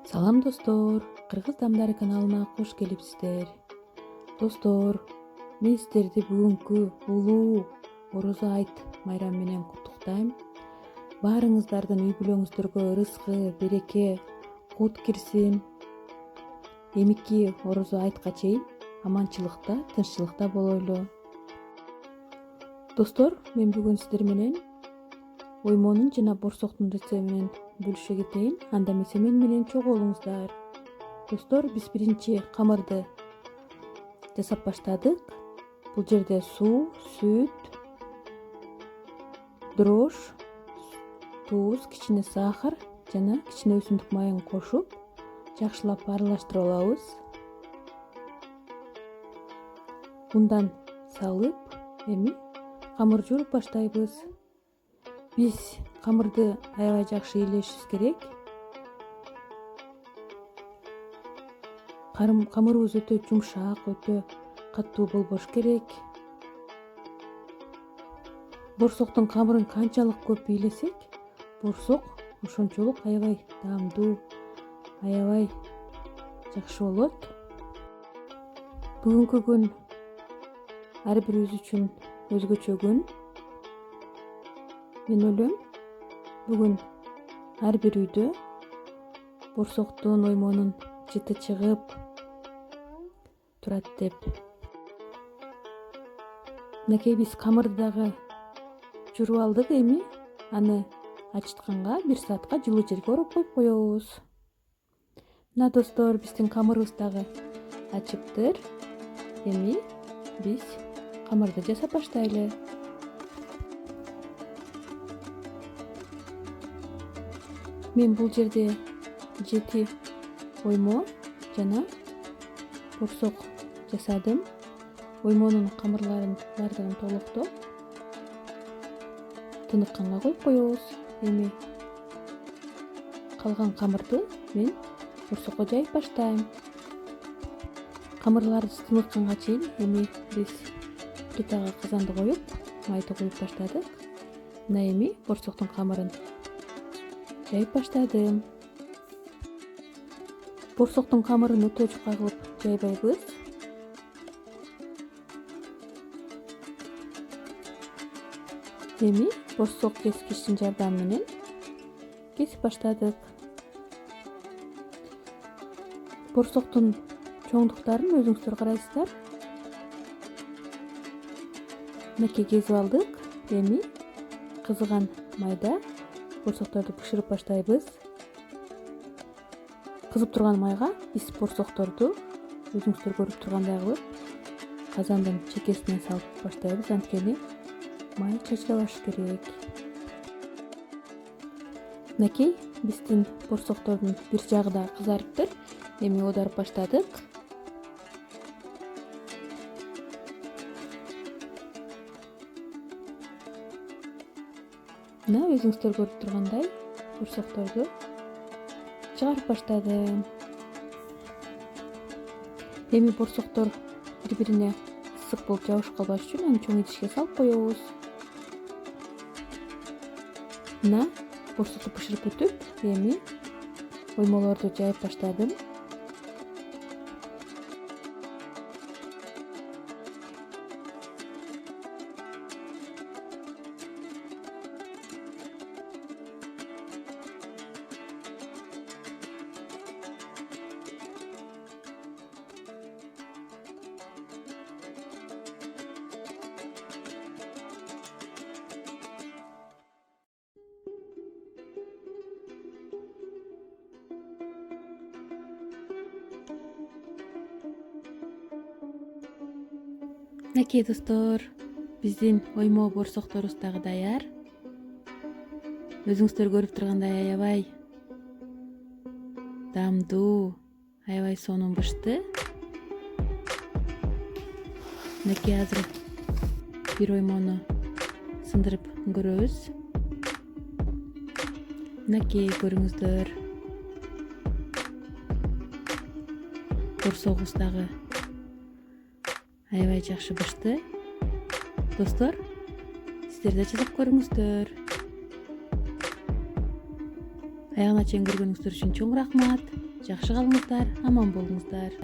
Салам достор, Кыргыз Дамдары каналына кош келипсиздер. Достор, мен сиздерди бүгүнкү улуу Орозо айт майрамы менен куттуктайм. Баарыңыздардын үй бүлөңүздөргө ырыскы, береке, кут кирсин. Эмики Орозо айтка чейин аманчылыкта, тынччылыкта болойлу. Достор, мен бүгүн сиздер менен оймонун жана борсоктун рецепти менен бөлүшө кетейин. Анда эмесе мен менен чогуу болуңуздар. Достор, биз биринчи камырды жасап баштадык. Бул жерде суу, сүт, дрожь, туз, кичине сахар жана кичине өсүмдүк майын кошуп, жакшылап аралаштырып алабыз. Ундан салып, эми камыр жууруп баштайбыз. Биз камырды аябай жакшы ээлешибиз керек. Камырыбыз өтө жумшак, өтө катуу болбош керек. Борсоктун камырын канчалык көп ээлесек, борсок ошончолук аябай даамдуу, аябай жакшы болот. Бүгүнкү күн ар бирибиз үчүн өзгөчө күн. Мен ойлойм, бүгүн ар бир үйдө борсоктун, оймонун жыты чыгып турат деп. Мынакей биз камырды дагы жууруп алдык. Эми аны ачытканга 1 саатка жылуу жерге оруп коюп коебуз. Мына достор, биздин камырыбыз дагы ачыптыр. Эми биз камырды жасап баштайлы. Мен бул жерде 7 оймо жана борсок жасадым. Оймонун камырларын бардыгын толуктоп тынытканга коюп коебуз. Эми калган камырды мен борсокко жайып баштайм. Камырларыбыз тынытканга чейин эми биз плитага казанды коюп, майды куюп баштадык. Мына эми борсоктун камырын жайып баштадым. Борсоктун камырын өтө жука кылып жайбайбыз. Эми борсок кескичтин жардамы менен кесип баштадык. Борсоктун чоңдуктарын өзүңүздөр карайсыздар. Мынакей кесип алдык. Эми кызыган майда борсокторду бышырып баштайбыз. Кызып турган майга биз борсокторду өзүңүздөр көрүп тургандай кылып казандын чекесине салып баштайбыз. Анткени май чачырабаш керек. Мынакей биздин борсоктордун бир жагы да кызарыптыр. Эми оодарып баштадык. Мына өзүңүздөр көрүп тургандай борсокторду чыгарып баштадым. Эми борсоктор бири-бирине ысык болуп жабышып калбаш үчүн аны чоң идишке салып коебуз. Мына борсокту бышырып бүтүп, эми оймолорду жайып баштадым. Мынакей достор, биздин оймо борсокторубуз дагы даяр. Өзүңүздөр көрүп тургандай аябай даамдуу, аябай сонун бышты. Мынакей азыр бир оймону сындырып көрөбүз. Мынакей көрүңүздөр. Борсогубуз дагы аябай жакшы бышты. Достор, сиздер да жасап көрүңүздөр. Аягына чейин көргөнүңүздөр үчүн чоң рахмат. Жакшы калыңыздар, аман болуңуздар.